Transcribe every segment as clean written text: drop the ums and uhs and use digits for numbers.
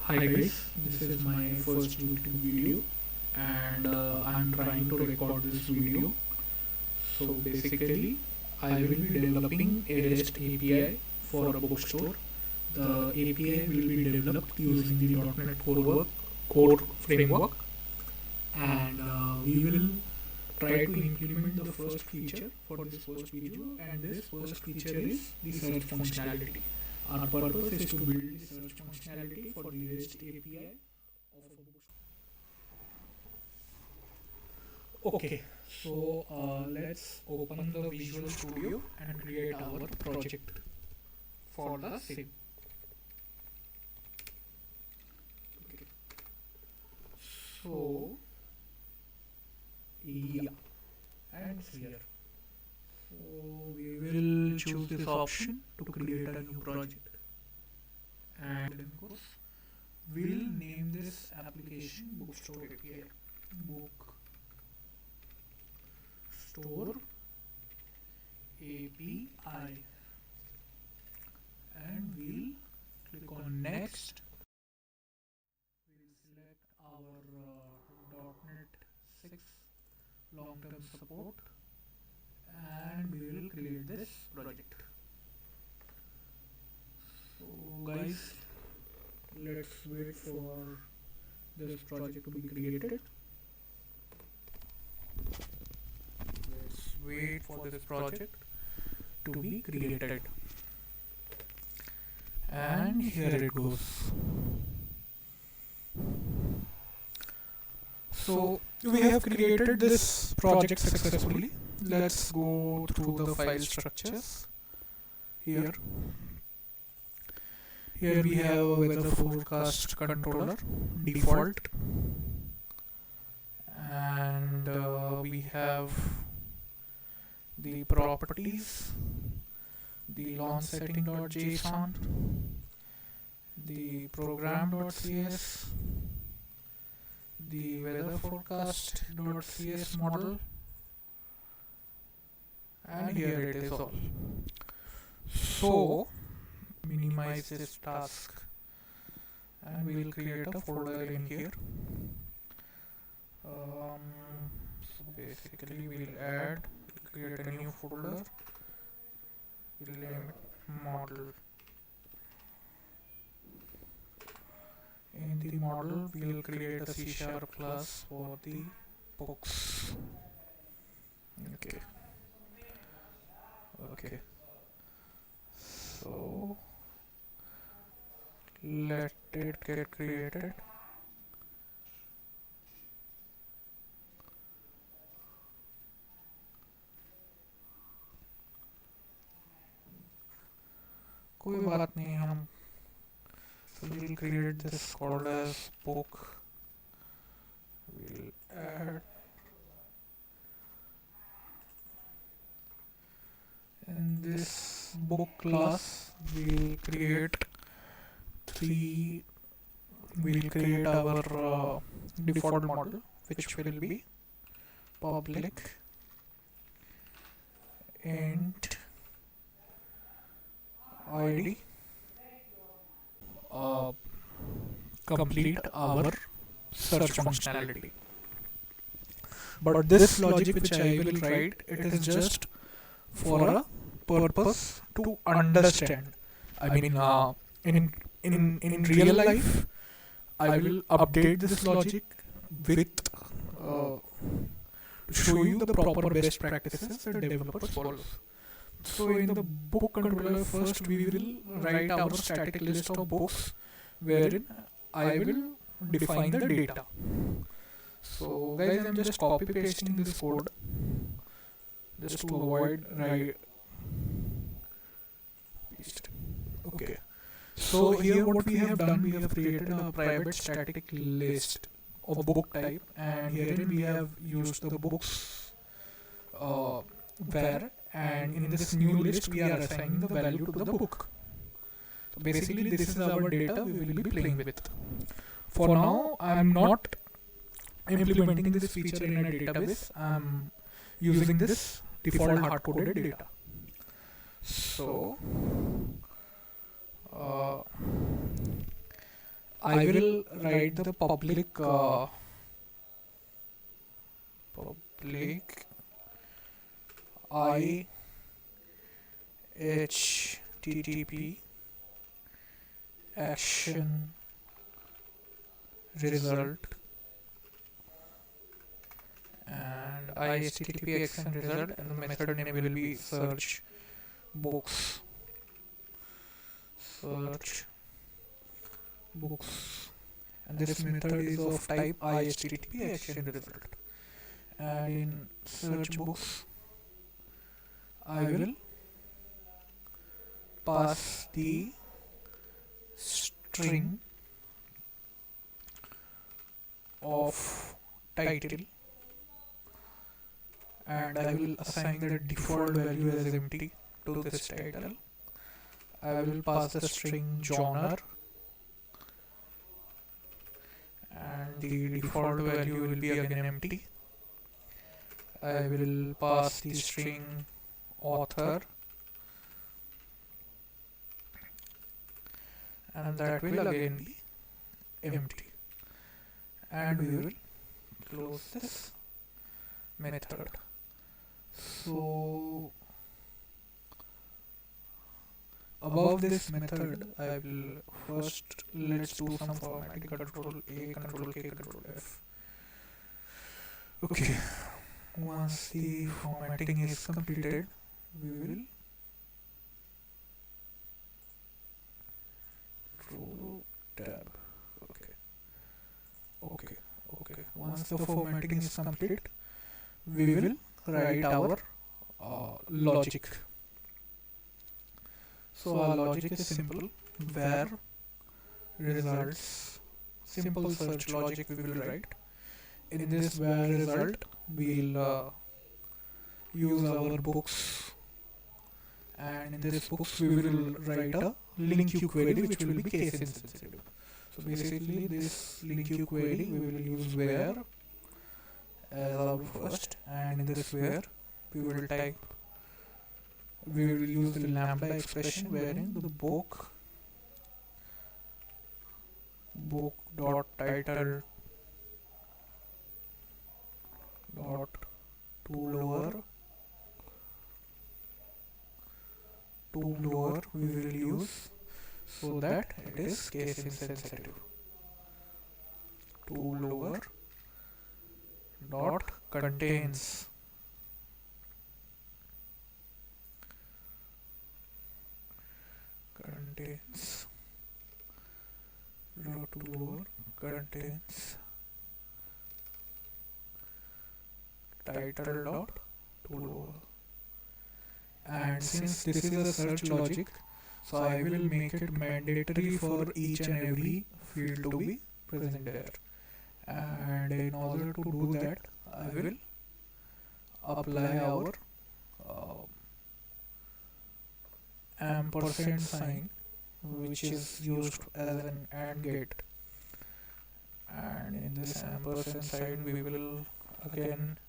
Hi guys, this is my first YouTube video and I'm trying to record this video. So basically, I will be developing a REST API for a bookstore. The API will be developed using the dotnet core framework, and we will try to implement the first feature for this first video, and this first feature is the search functionality. Our purpose is to build the search functionality for the REST API of a bookstore. Okay, so let's open the Visual Studio and create our project for the same. Okay. So yeah, and it's here. So we will choose this option to create a new project, and then of course we'll name this application Bookstore API. Bookstore API, and we'll click on next. We'll select our .NET 6 long-term support, and we will create this project. So guys, let's wait for this project to be created. Let's wait for this project to be created, and here it goes. So we have created this project successfully. Let's go through the file structures. Here we have a weather forecast controller default, and we have the properties, the launch setting.json, the program.cs, the weather forecast.cs model, and here it is all. So minimize this task, and we will create a folder in here. So basically we'll create a new folder. We'll name it model. In the model we'll create a C# class for the books. Okay, so let it get created. कोई बात नहीं, हम so we'll create this called as book. We'll add in this book class. We'll create our default model, which will be public int id complete our search functionality. But this logic which I will write, it is just for a purpose to understand. I mean, in real life, I will update this logic with to show you the proper best practices that developers follow. So in the book controller, first we will write our static list of books, wherein I will define the data. So guys, I'm just copy pasting this code just to avoid paste. Okay. So here what we have done, we have created a private static list of book type, and herein we have used the books var, and in this new list we are assigning the value to the book. So basically this is our data we will be playing with. For now I am not implementing this feature in a database. I am using this default hard-coded data. So I will write the public I HTTP action result, and IHTTP action result, and the method name will be search books, and this method is of type IHTTP action result. And in search books I will pass the string of title, and I will assign the default value as empty to this title. I will pass the string genre, and the default value will be again empty. I will pass the string author, and that will again be empty. And we will close this method. So above this method, I will first, let's do some formatting. Control A, Control K, Control F. Okay, once the formatting is completed, we will Control Tab. Okay. Once the formatting is complete, we will write our logic. So our logic is simple. Where results, simple search logic we will write. In this where result, we'll use our books, and in this books we will write a link queue query which will be case insensitive. So basically this link queue query we will use where as our first, and in this where we will use the lambda expression wherein the book dot title dot to lower we will use, so that it is case insensitive. To lower dot contains dot to lower contains title dot to lower. And since this is a search logic, so I will make it mandatory for each and every field to be present there. And in order to do that, I will apply our ampersand sign, which is used as an AND gate. And in this ampersand sign, we will again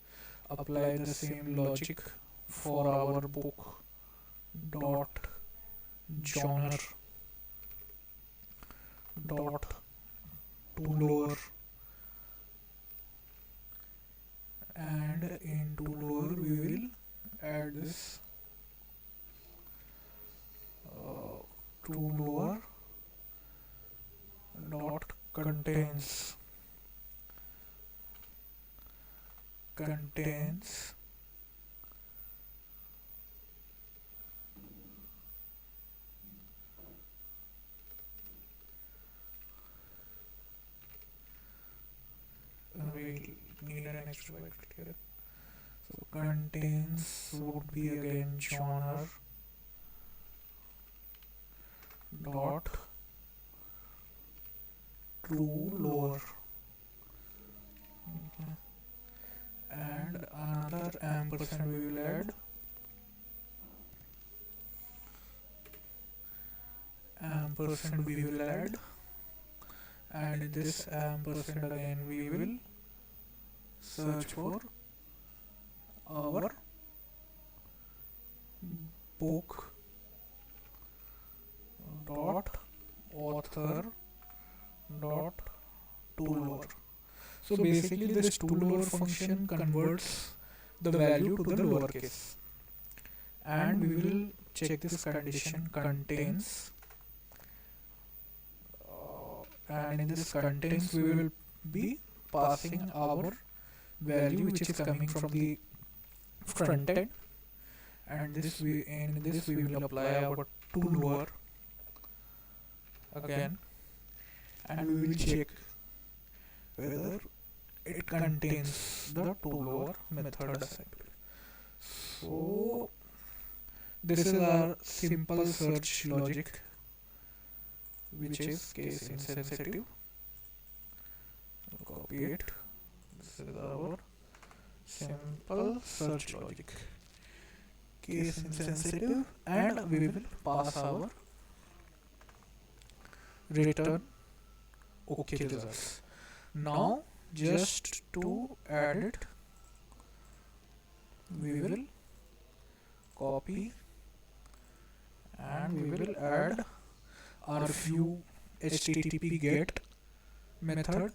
apply the same logic for our book dot genre dot to lower, and in to lower we will add this to lower dot contains we need an extra byte here. So contains would be again genre dot true lower, and another ampersand we will add, and in this ampersand again we will search for our book dot author dot toLower. So basically this toLower function converts the value to the lowercase, and we will check this condition contains, and in this contains we will be passing our value which is coming from the front end, and this we will apply our toLower again, and we will check whether it contains the toLower method assembly. So this is our simple search logic which is case insensitive. Copy it. This is our simple search logic, case insensitive, and we will pass our return OK results. Now just to add it, we will copy and we will add our few HTTP GET method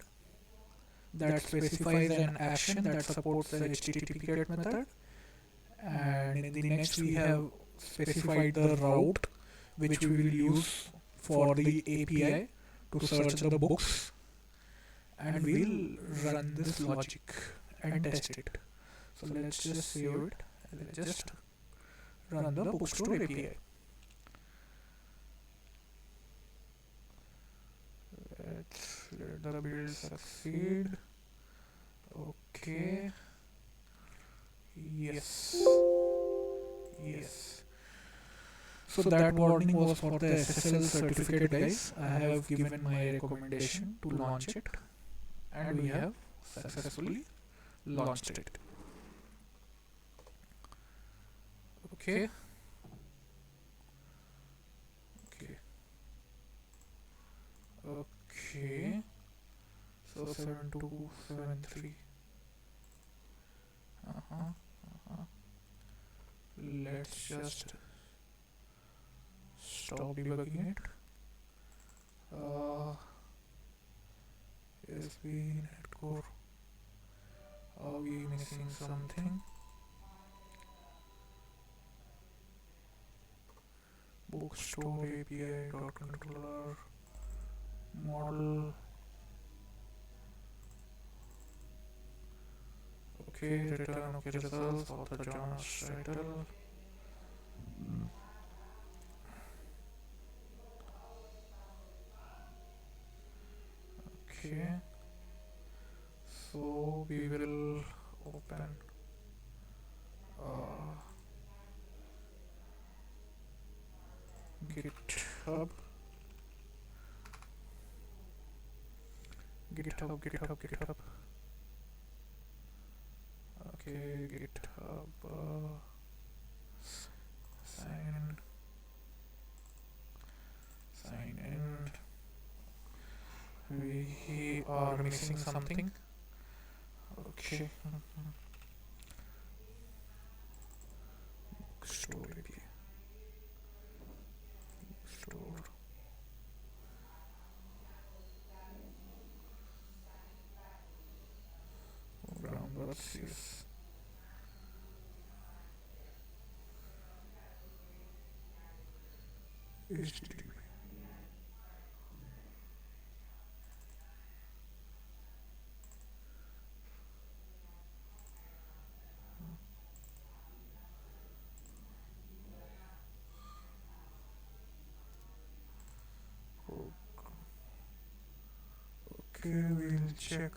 that specifies an action that supports the HTTP GET method, and in the next we have specified the route which we will use for the API to search the books, and we'll run this logic and test it. So let's just save it. Let's just run the BookStore API. Let's let the build succeed. Okay. Yes. Yes. So that warning was for the SSL certificate, guys. I have given my recommendation to launch it, and we have successfully launched it. Okay. Okay. So 7273. Let's just stop debugging it. Yes, we net core. Are we missing something? BookStore API dot controller model. Okay, return okay results, author John's title. Okay, so we will open GitHub. Okay, GitHub. Sign in. We are missing something. Okay. Store API. Store. Yes. HTTP. Okay, we'll check.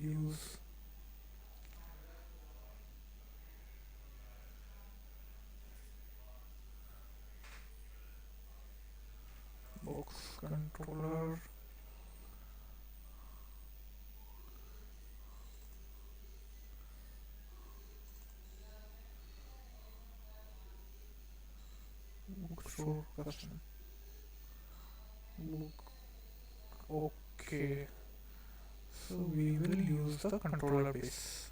Use box controller. BookStore custom. Book. Okay. So we will use the controller base.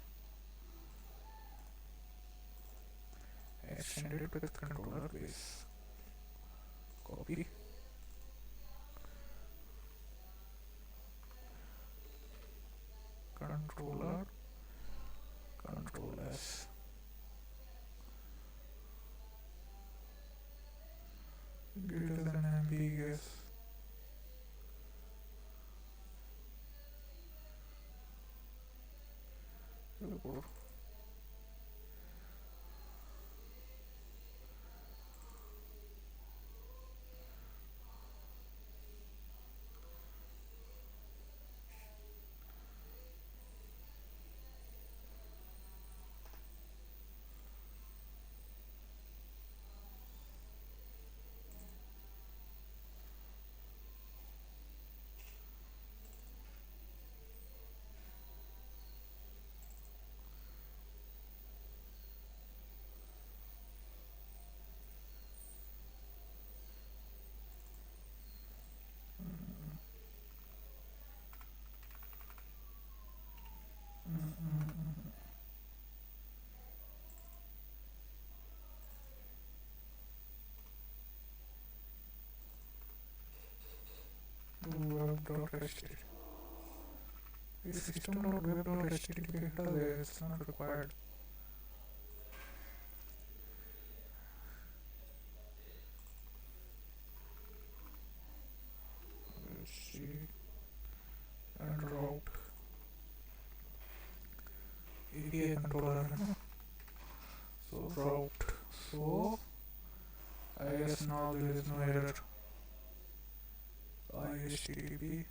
Extend it with controller base. Copy. controller, control S. Greater than ambiguous. Report. Web.html. System.web.html it's not required. Let's see. And route API controller. So route. So I guess now there is no error. HTTP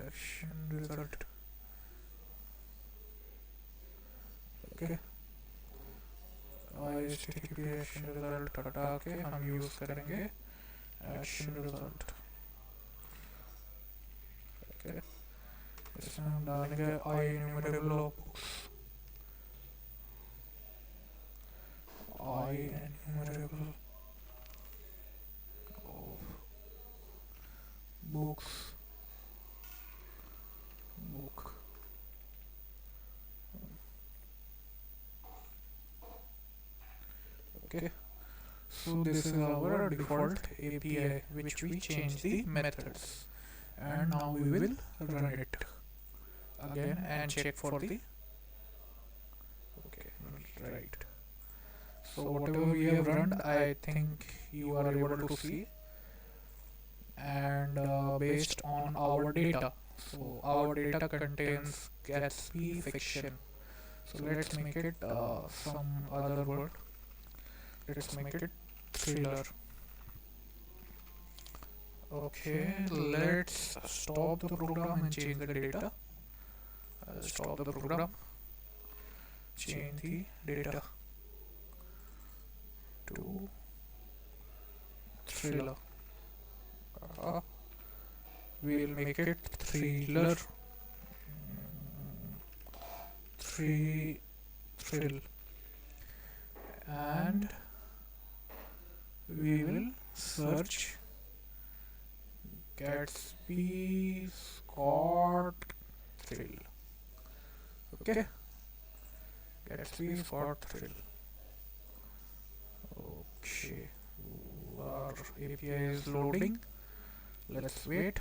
action result. Okay. HTTP action result हटा के हम use करेंगे action result. Okay. इसमें हम डालेंगे enumerable of books. Enumerable of books. Book. Okay. So this is our default API which we change the methods, and now we will run it again and check for the okay, right. So whatever we have run, I think you are able to see, and based on our data. So our data contains Gatsby fiction. So let's make it some other word. Let's make it thriller. Okay, let's stop the program and change the data. Stop the program, change the data to thriller. We'll make it thriller. Thrill. And we will search Gatsby Scott Thrill. Okay, Gatsby Scott Thrill. Okay, our API is loading. Let's wait.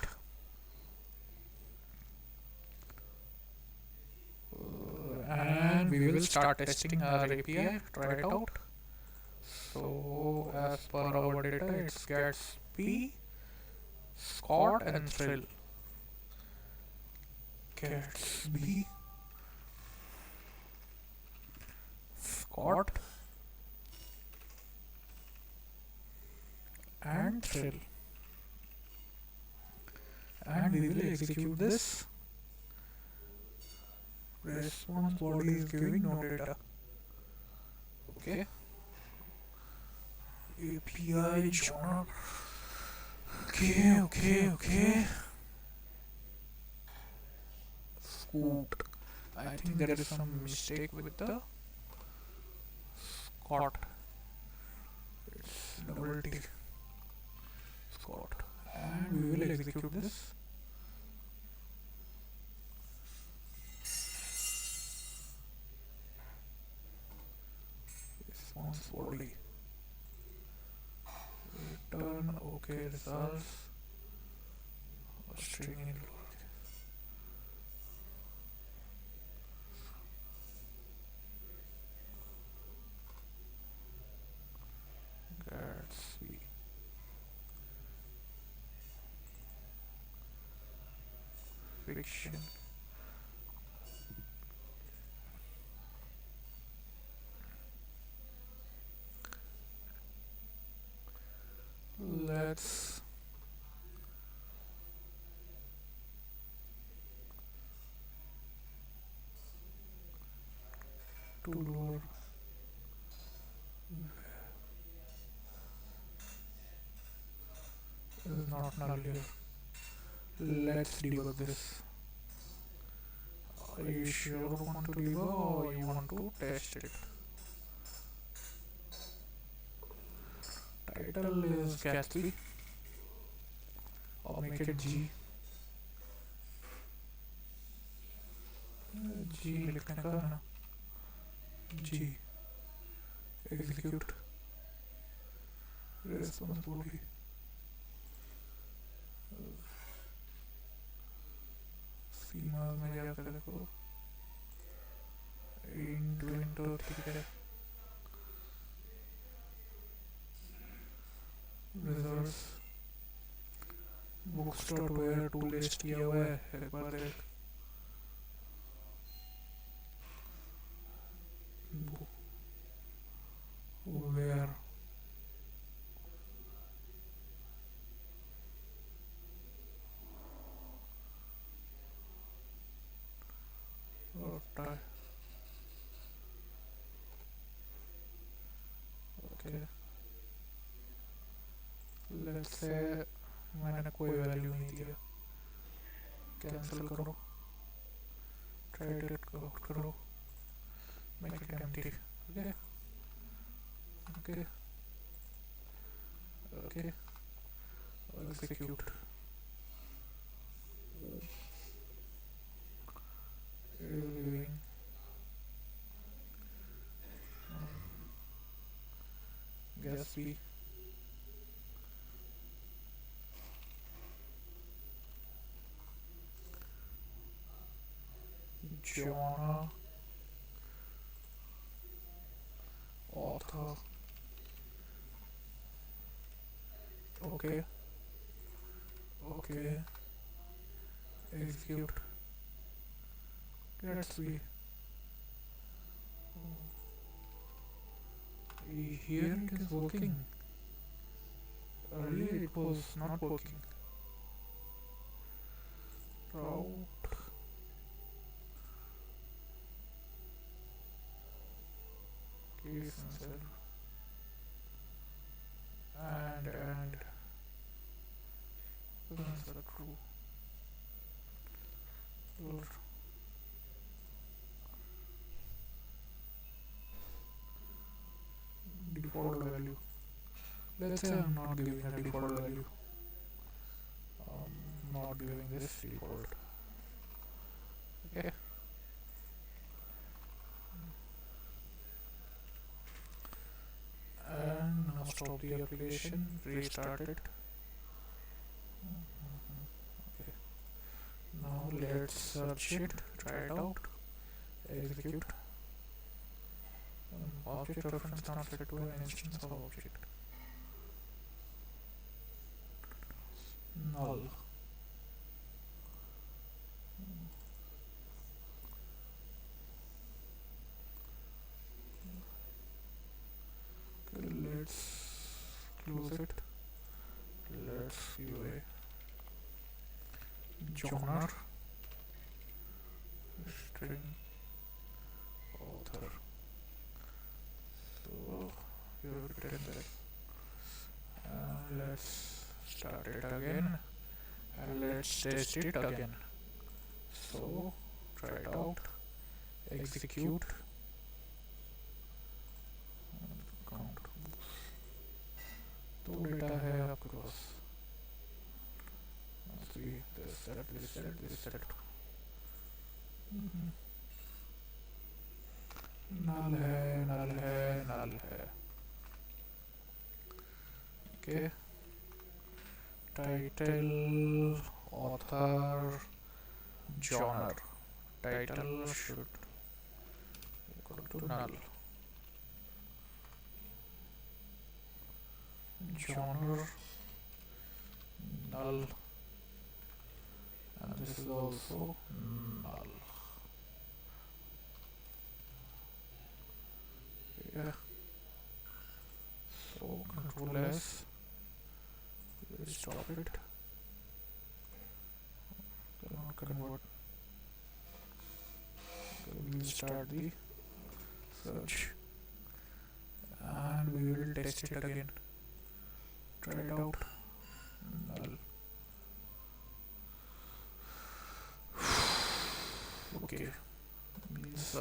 And we will start testing our API. Try it out. So as per our data, it's Gatsby, Scott, and Thrill. Gatsby, Scott, and Thrill. And we will execute this. Response body is giving no data. Okay. API journal. Okay. Scoot. I think there is some mistake with the Scott. It's double T. Scott. And we will execute this. Response body. Return okay results. String in Nation. Let's two door is not null here. Let's debug this. Are you sure you want to debug or you want to test it? Title is Gatsby or make it G. G लिखने का है ना. G execute response body. सीमा में जाकर देखो. Into ठीक है. Results बुक्सटोर where to list किया हुआ है. एक बार देख. Where okay. लेट्स से मैंने कोई वैल्यू नहीं दिया. कैंसिल करो. ट्राई इट करो. Make it empty. Okay okay okay. Execute. Reviewing. Gatsby. Jonah. Author. Okay. Okay. Execute. Gatsby. Here it is working. Earlier it was not working. Route. Case answer. And answer true. Or default value. Let's say I'm not giving a default value. Not giving this default. Okay. And now stop the application. Restart it. Okay. Now let's search it. Try it out. Execute. Object reference not set to an instance of object. Null. Okay, let's close it. Let's view a genre. String author. So you return that. Let's start it again and let's test it again. So try it out. Execute. Count. तो data है आपके पास. See this set. null है. Okay. Title, author, genre. Title should equal to null. Genre null and this is also null. Yeah. So control S, we'll stop it, cannot convert, we'll start the search and we will test it again, try it out, null. Okay, means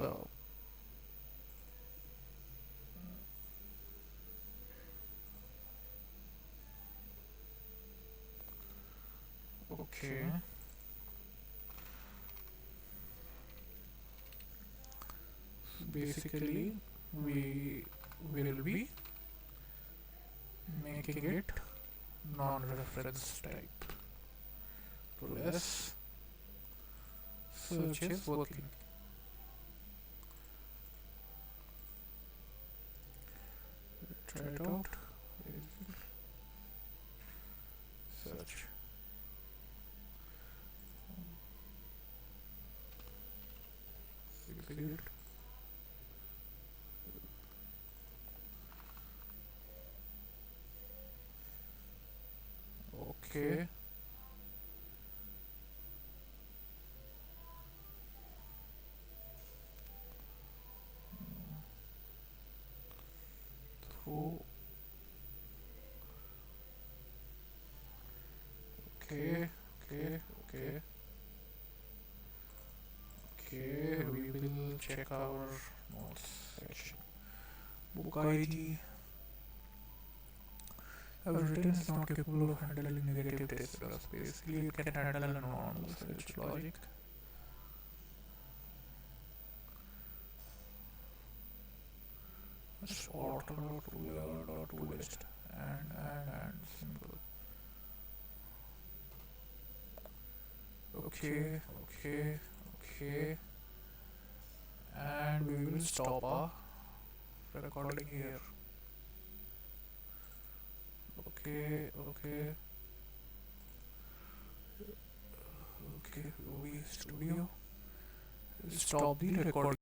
okay. Basically, we will be making it non-reference type. Plus search is working. Try it out. Search. Execute. Okay. So okay, we will check our notes section. Book ID. Our written is not capable of handling negative decimal space. Basically, it can handle a normal search logic. Just auto to list and simple. Okay, and we will stop our recording here. Okay, OV Studio. Stop the recording.